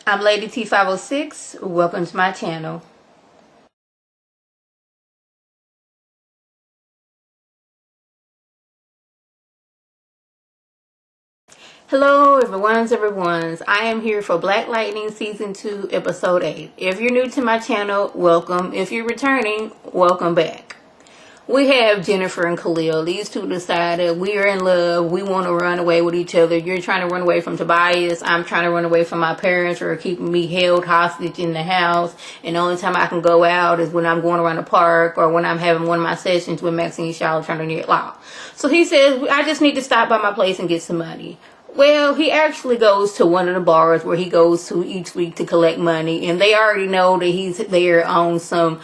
I'm Lady T506. Welcome to my channel. Hello everyone's. I am here for Black Lightning Season 2 Episode 8. If you're new to my channel, welcome. If you're returning, welcome back. We have Jennifer and Khalil. These two decided we are in love. We want to run away with each other. You're trying to run away from Tobias. I'm trying to run away from my parents who are keeping me held hostage in the house. And the only time I can go out is when I'm going around the park or when I'm having one of my sessions with Maxine Shaw trying to get law. So he says, I just need to stop by my place and get some money. Well, he actually goes to one of the bars where he goes to each week to collect money. And they already know that he's there on some...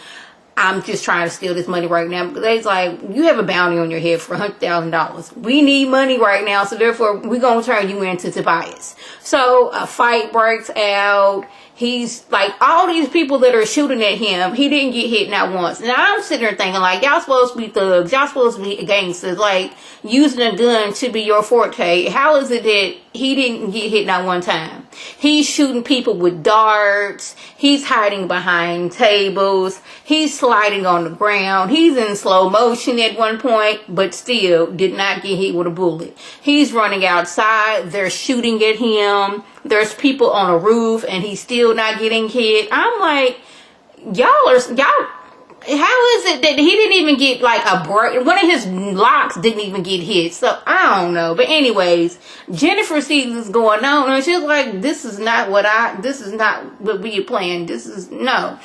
I'm just trying to steal this money right now. Because they's like, you have a bounty on your head for $100,000. We need money right now, so therefore we're going to turn you into Tobias. So a fight breaks out. He's like, all these people that are shooting at him, he didn't get hit not once. Now I'm sitting there thinking like, y'all supposed to be thugs. Y'all supposed to be gangsters. Like, using a gun should be your forte. How is it that he didn't get hit not one time? He's shooting people with darts. He's hiding behind tables. He's sliding on the ground. He's in slow motion at one point, but still did not get hit with a bullet. He's running outside. They're shooting at him. There's people on a roof and he's still not getting hit. I'm like, y'all, how is it that he didn't even get like a break? One of his locks didn't even get hit. So I don't know. But anyways, Jennifer sees this going on and she's like, this is not what we planned. No.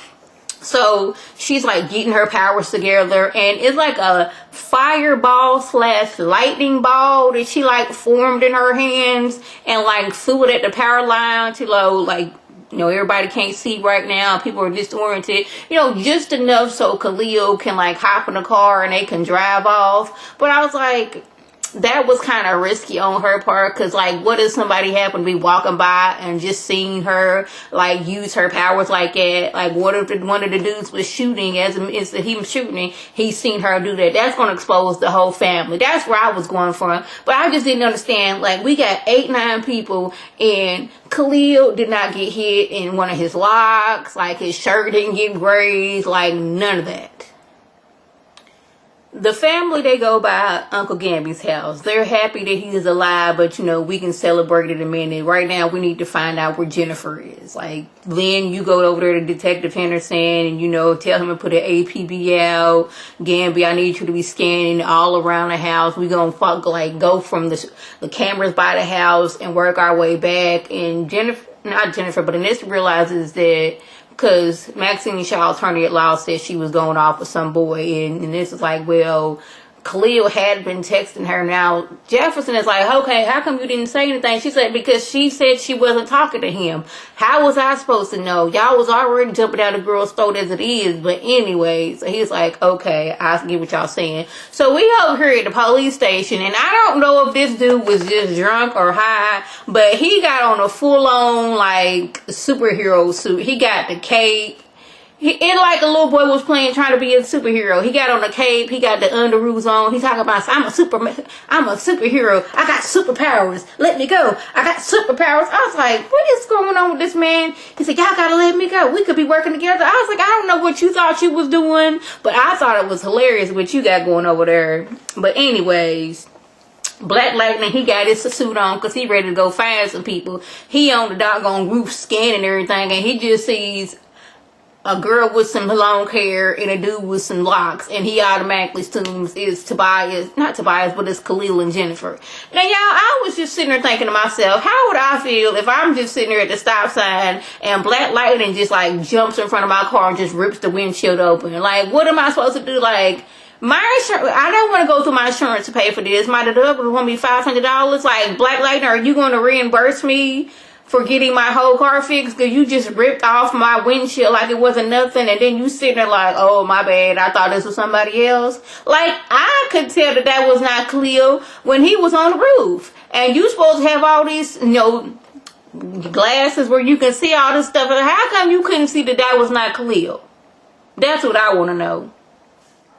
So she's like getting her powers together, and it's like a fireball / lightning ball that she like formed in her hands and like threw it at the power line to like, you know, everybody can't see right now. People are disoriented, you know, just enough so Khalil can like hop in the car and they can drive off. But I was like, that was kind of risky on her part, because like, what if somebody happened to be walking by and just seen her like use her powers like that? Like, what if one of the dudes was shooting as he was shooting, he's seen her do that? That's going to expose the whole family. That's where I was going from. But I just didn't understand, like, we got 8-9 people and Khalil did not get hit in one of his locks, like his shirt didn't get grazed, like none of that. The family, they go by Uncle Gamby's house. They're happy that he is alive, but, you know, we can celebrate it in a minute. Right now, we need to find out where Jennifer is. Like, Lynn, you go over there to Detective Henderson and, you know, tell him to put an APB out. Gamby, I need you to be scanning all around the house. We gonna go from the cameras by the house and work our way back. And not Jennifer, but Anissa realizes that, because Maxine Shaw, attorney at law, said she was going off with some boy. And this is like, well, Khalil had been texting her. Now, Jefferson is like, okay, how come you didn't say anything? She said, because she said she wasn't talking to him. How was I supposed to know? Y'all was already jumping down the girl's throat as it is. But anyways, he's like, okay, I get what y'all saying. So we over here at the police station, and I don't know if this dude was just drunk or high, but he got on a full-on, like, superhero suit. He got the cape. It like a little boy was trying to be a superhero. He got on the cape. He got the underoos on. He's talking about, I'm a superhero. I got superpowers. Let me go. I got superpowers. I was like, what is going on with this man? He said, y'all gotta let me go. We could be working together. I was like, I don't know what you thought you was doing, but I thought it was hilarious what you got going over there. But anyways, Black Lightning, he got his suit on because he ready to go find some people. He on the doggone roof scanning everything, and he just sees a girl with some long hair and a dude with some locks, and he automatically assumes it's Tobias, not Tobias, but it's Khalil and Jennifer. Now, y'all, I was just sitting there thinking to myself, how would I feel if I'm just sitting there at the stop sign and Black Lightning just like jumps in front of my car and just rips the windshield open? Like, what am I supposed to do? Like, my insurance, I don't want to go through my insurance to pay for this. My deductible is going to be $500. Like, Black Lightning, are you going to reimburse me for getting my whole car fixed because you just ripped off my windshield like it wasn't nothing, and then you sitting there like, oh, my bad, I thought this was somebody else? Like, I could tell that was not Khalil when he was on the roof. And you supposed to have all these, you know, glasses where you can see all this stuff. How come you couldn't see that was not Khalil? That's what I want to know.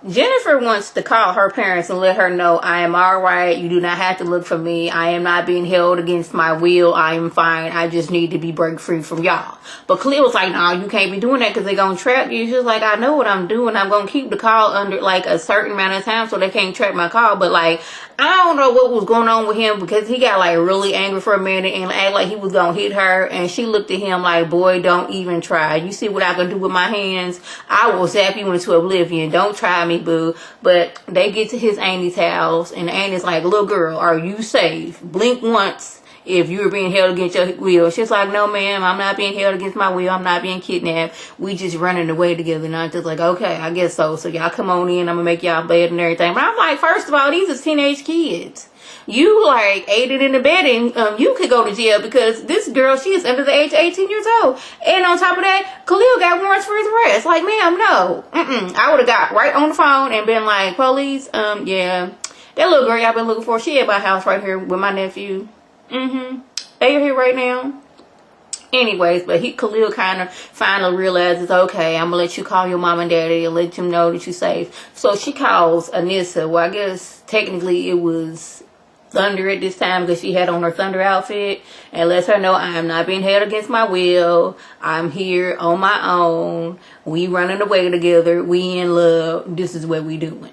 Jennifer wants to call her parents and let her know I am all right. You do not have to look for me. I am not being held against my will. I am fine. I just need to be break free from y'all. But Khalil was like, no, you can't be doing that because they're going to trap you. She was like, I know what I'm doing. I'm going to keep the call under like a certain amount of time so they can't track my call. But like, I don't know what was going on with him because he got like really angry for a minute and act like he was going to hit her. And she looked at him like, boy, don't even try. You see what I can do with my hands? I will zap you into oblivion. Don't try me, boo. But they get to his auntie's house and the auntie's like, little girl, are you safe? Blink once if you were being held against your will. She's like, no, ma'am, I'm not being held against my will. I'm not being kidnapped. We just running away together. And I'm just like, okay, I guess so. So y'all come on in. I'm gonna make y'all bed and everything. But I'm like, first of all, these are teenage kids. You like aided in abetting. You could go to jail because this girl, she is under the age of 18 years old. And on top of that, Khalil got warrants for his arrest. Like, ma'am, no. I would have got right on the phone and been like, police, yeah. That little girl y'all been looking for, she at my house right here with my nephew. They are here right now. Anyways, but Khalil kind of finally realizes, okay, I'm gonna let you call your mom and daddy and let them know that you're safe. So she calls Anissa. Well, I guess technically it was Thunder at this time because she had on her Thunder outfit, and lets her know I am not being held against my will. I'm here on my own. We running away together. We in love. This is what we doing.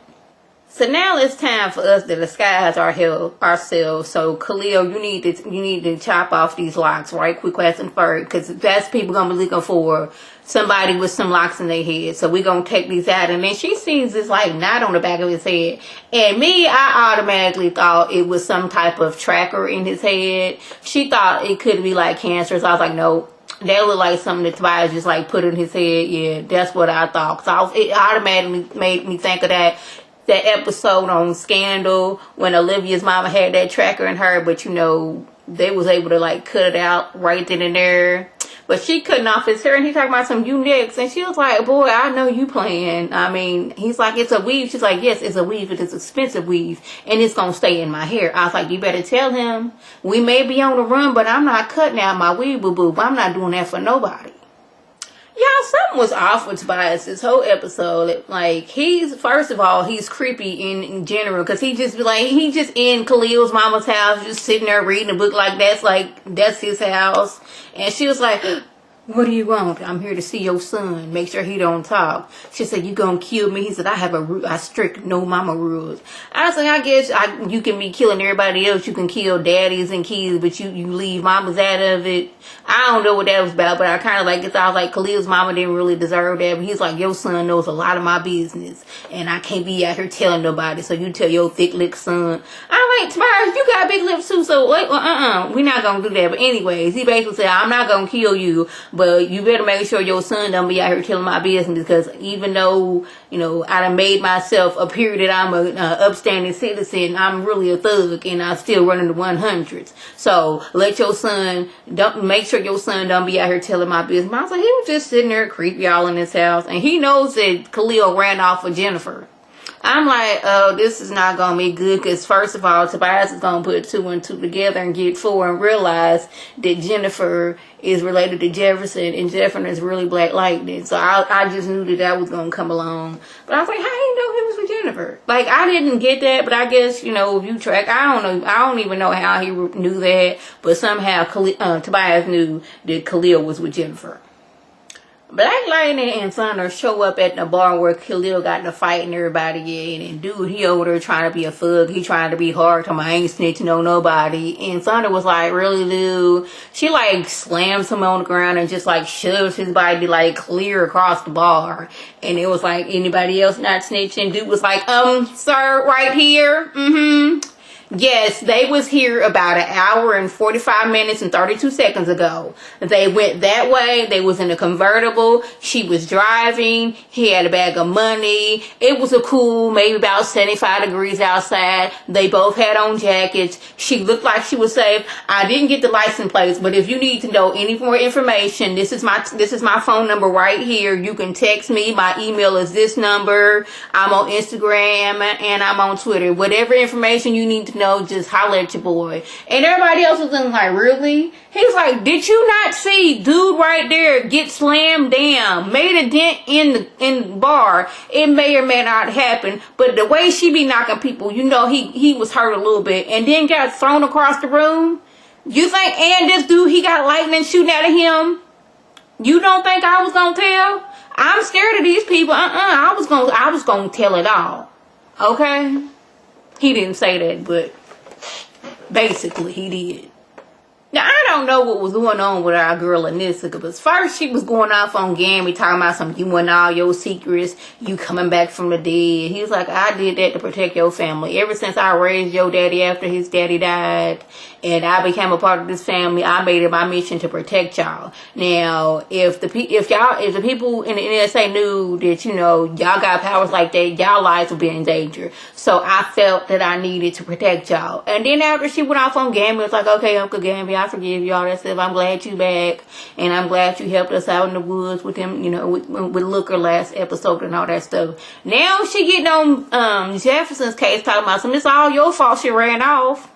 So now it's time for us to disguise ourselves. So Khalil, you need to chop off these locks right quick, fast, and fur, because that's people gonna be looking for somebody with some locks in their head. So we're gonna take these out, and then she sees this like knot on the back of his head, and me, I automatically thought it was some type of tracker in his head. She thought it could be like cancer, so I was like, no. That looked like something that Tobias just like put in his head. Yeah, that's what I thought. So it automatically made me think of that episode on Scandal when Olivia's mama had that tracker in her, but you know, they was able to like cut it out right then and there. But she cutting off his hair and he talking about some you next, and she was like, boy, I know you playing. I mean, he's like, it's a weave. She's like, yes, it's a weave, but it's expensive weave and it's gonna stay in my hair. I was like, you better tell him we may be on the run, but I'm not cutting out my weave, boo-boo. I'm not doing that for nobody. Y'all, something was off with Tobias this whole episode. Like, first of all, he's creepy in general, because he just in Khalil's mama's house, just sitting there reading a book like that's his house. And she was like, what do you want? I'm here to see your son. Make sure he don't talk. She said, you gonna kill me? He said, I strict no mama rules. I was like, I guess you can be killing everybody else. You can kill daddies and kids, but you leave mamas out of it. I don't know what that was about, but I kind of like it. I was like, Khalil's mama didn't really deserve that. But he's like, your son knows a lot of my business, and I can't be out here telling nobody. So you tell your thick-lipped son. I'm like, Tobias, you got big lips too, so wait, we're not gonna do that. But anyways, he basically said, I'm not gonna kill you, but you better make sure your son don't be out here telling my business, because even though, you know, I done made myself appear that I'm a upstanding citizen, I'm really a thug, and I still running the 100s. So let your son, make sure your son don't be out here telling my business. I was like, he was just sitting there creepy all in his house, and he knows that Khalil ran off with Jennifer. I'm like, oh, this is not going to be good, because first of all, Tobias is going to put 2 and 2 together and get 4 and realize that Jennifer is related to Jefferson, and Jefferson is really Black Lightning. So I just knew that was going to come along. But I was like, how do you know he was with Jennifer? Like, I didn't get that, but I guess, you know, if you track, I don't know. I don't even know how he knew that, but somehow Tobias knew that Khalil was with Jennifer. Black Lightning and Thunder show up at the bar where Khalil got to fighting everybody in, and dude, he over there trying to be a thug. He trying to be hard. I ain't snitching on nobody. And Thunder was like, really, dude? She like slams him on the ground and just like shoves his body like clear across the bar. And it was like, anybody else not snitching? Dude was like, sir, right here. Yes, they was here about an hour and 45 minutes and 32 seconds ago. They went that way. They was in a convertible. She was driving. He had a bag of money. It was a cool, maybe about 75 degrees outside. They both had on jackets. She looked like she was safe. I didn't get the license plates, but if you need to know any more information, this is my phone number right here. You can text me. My email is this number. I'm on Instagram and I'm on Twitter. Whatever information you need to just holler at your boy. And everybody else was looking like, really? He's like, did you not see dude right there get slammed down, made a dent in the bar? It may or may not happen, but the way she be knocking people, he was hurt a little bit and then got thrown across the room. You think, and this dude, he got lightning shooting out of him? You don't think I was gonna tell? I'm scared of these people. I was gonna tell it all. Okay? He didn't say that, but basically he did. Now, I don't know what was going on with our girl Anissa, because first she was going off on Gammy, talking about some, you and all your secrets, you coming back from the dead. He was like, I did that to protect your family. Ever since I raised your daddy after his daddy died, and I became a part of this family, I made it my mission to protect y'all. Now, if the people in the NSA knew that, y'all got powers like that, y'all lives would be in danger. So I felt that I needed to protect y'all. And then after she went off on Gammy, it was like, okay, Uncle Gamby, I forgive you, all that stuff. I'm glad you back, and I'm glad you helped us out in the woods with him, with Looker last episode and all that stuff. Now she getting on Jefferson's case, talking about some, it's all your fault she ran off.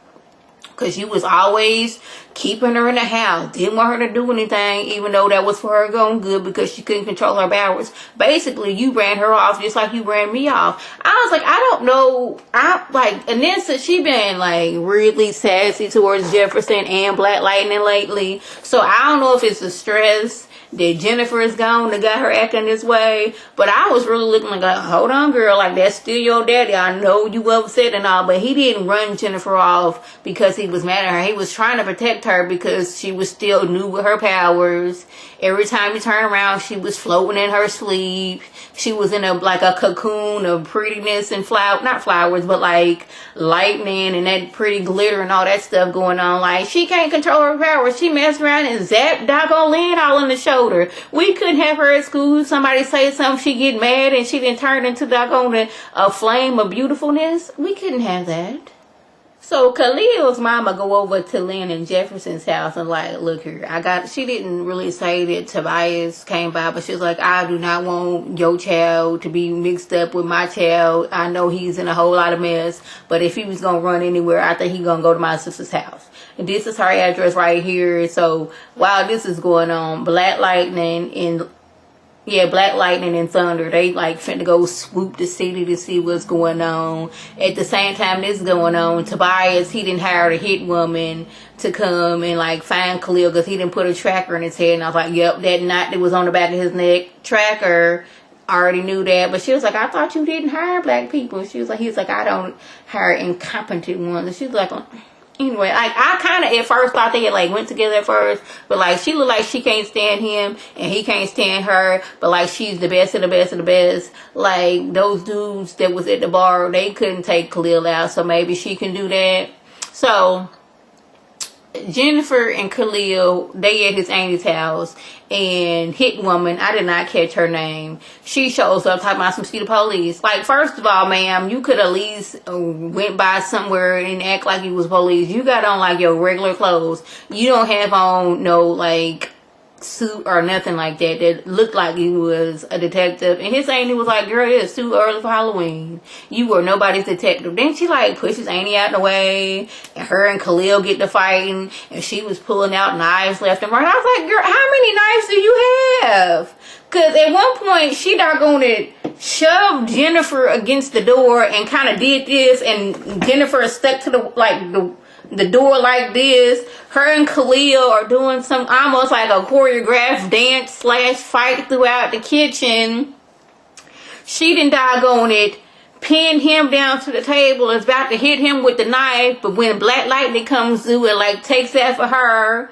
Because you was always keeping her in the house. Didn't want her to do anything, even though that was for her going good because she couldn't control her powers. Basically, you ran her off just like you ran me off. I was like, I don't know. Anissa, she been like really sassy towards Jefferson and Black Lightning lately. So I don't know if it's the stress that Jennifer is gone that got her acting this way. But I was really looking like, hold on, girl, like that's still your daddy. I know you upset and all, but he didn't run Jennifer off because he was mad at her. He was trying to protect her because she was still new with her powers. Every time you turn around, she was floating in her sleep. She was in a cocoon of prettiness and not flowers, but like lightning and that pretty glitter and all that stuff going on. Like, she can't control her powers. She messed around and zapped doggone Lynn all in the shoulder. We couldn't have her at school. Somebody say something, she get mad and she didn't turn into doggone a flame of beautifulness. We couldn't have that. So Khalil's mama go over to Lynn and Jefferson's house and like, look here, she didn't really say that Tobias came by, but she was like, I do not want your child to be mixed up with my child. I know he's in a whole lot of mess, but if he was going to run anywhere, I think he's going to go to my sister's house. And this is her address right here. So while this is going on, Black Lightning and Thunder, they like finna go swoop the city to see what's going on. At the same time this is going on, Tobias, he didn't hire a hit woman to come and like find Khalil because he didn't put a tracker in his head. And I was like, yep, that knot that was on the back of his neck, tracker. I already knew that. But she was like, I thought you didn't hire black people. He was like, I don't hire incompetent ones. And she was like, anyway, I kind of at first thought they had like went together at first, but like she looked like she can't stand him and he can't stand her, but like she's the best of the best of the best. Like those dudes that was at the bar, they couldn't take Khalil out, so maybe she can do that. So Jennifer and Khalil, they at his auntie's house, and hit woman, I did not catch her name, she shows up talking about some see the police. Like, first of all, ma'am, you could at least went by somewhere and act like you was police. You got on like your regular clothes. You don't have on no like suit or nothing like that looked like you was a detective. And his auntie was like, girl, it's too early for Halloween. You were nobody's detective. Then she like pushes auntie out the way, and her and Khalil get to fighting, and she was pulling out knives left and right. I was like, girl, how many knives do you have? Because at one point she doggone shoved Jennifer against the door and kind of did this, and Jennifer stuck to the door like this. Her and Khalil are doing some almost like a choreographed dance / fight throughout the kitchen. She done doggone pinned him down to the table, is about to hit him with the knife, but when Black Lightning comes through and like takes that for her,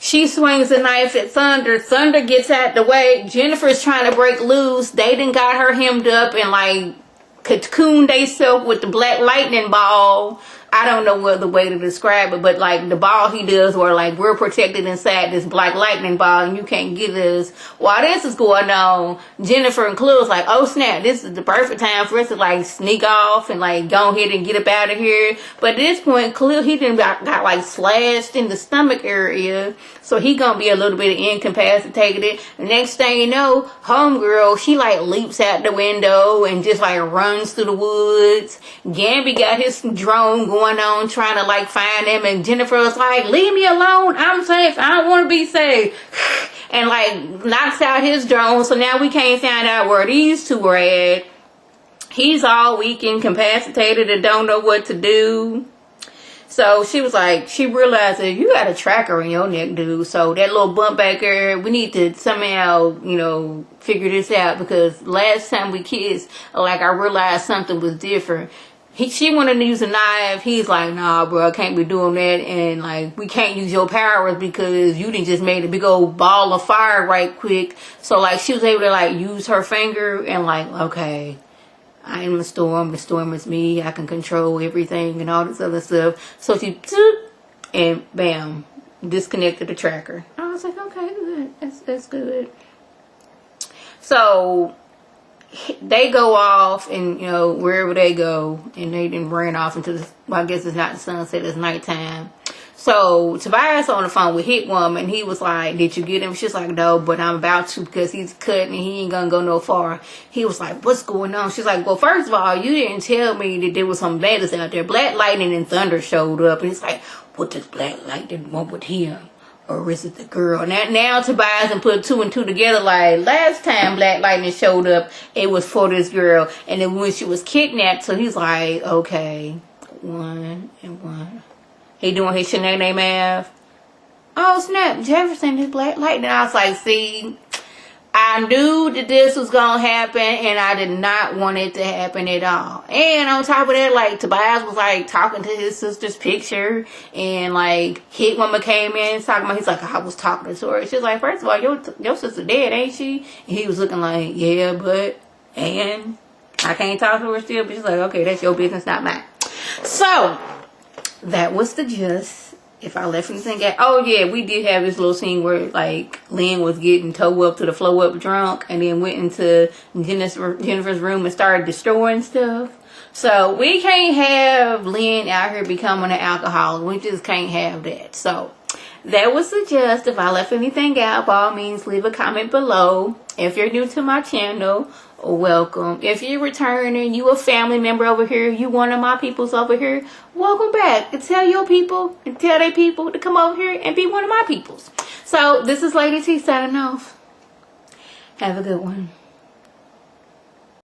she swings the knife at Thunder. Thunder gets out the way. Jennifer's trying to break loose. They done got her hemmed up and like cocooned theyself with the Black Lightning ball. I don't know what the way to describe it, but like the ball he does where like we're protected inside this Black Lightning ball and you can't get us. While this is going on, Jennifer and Khalil's like, oh snap, this is the perfect time for us to like sneak off and like go ahead and get up out of here. But at this point, Khalil, he done got like slashed in the stomach area, so he gonna be a little bit incapacitated. The next thing you know, homegirl, she like leaps out the window and just like runs through the woods. Gamby got his drone going going on trying to like find them, and Jennifer was like, leave me alone, I'm safe, I don't want to be safe, and like knocks out his drone. So now we can't find out where these two are at. He's all weak, incapacitated, and don't know what to do. So she was like, she realized that you got a tracker in your neck, dude. So that little bump back there, we need to somehow, you know, figure this out, because last time we kissed, like, I realized something was different. She wanted to use a knife. He's like, nah, bro, I can't be doing that. And like, we can't use your powers because you done just made a big old ball of fire right quick. So like, she was able to like use her finger and like, okay, I am the storm is me, I can control everything and all this other stuff. So she, and bam, disconnected the tracker. I was like, okay, good, that's good. So they go off, and you know, wherever they go, and they didn't ran off into the, well, I guess it's not the sunset, it's nighttime. So Tobias on the phone with Hit Woman. He was like, did you get him? She's like, no, but I'm about to, because he's cut and he ain't gonna go no far. He was like, what's going on? She's like, well, first of all, you didn't tell me that there was some bandits out there. Black Lightning and Thunder showed up, and he's like, what does Black Lightning want with him? Or is it the girl? Now Tobias and put two and two together, like, last time Black Lightning showed up, it was for this girl. And then when she was kidnapped, so he's like, okay, 1 and 1. He doing his shenanigans math. Oh snap, Jefferson is Black Lightning. I was like, see, I knew that this was gonna happen, and I did not want it to happen at all. And on top of that, like, Tobias was like talking to his sister's picture, and like Hit Woman came in talking about, he's like, I was talking to her. She's like, first of all, your sister dead, ain't she? And he was looking like, yeah, but, and I can't talk to her still. But she's like, okay, that's your business, not mine. So that was the gist. If I left anything out, oh yeah, we did have this little scene where like Lynn was getting towed up to the flow up drunk, and then went into Jennifer's room and started destroying stuff. So we can't have Lynn out here becoming an alcoholic. We just can't have that. So that was the gist. If I left anything out, by all means, leave a comment below. If you're new to my channel, welcome. If you're returning, you a family member over here, you one of my peoples over here, welcome back. And tell your people and tell their people to come over here and be one of my peoples. So this is Lady T signing off. Have a good one.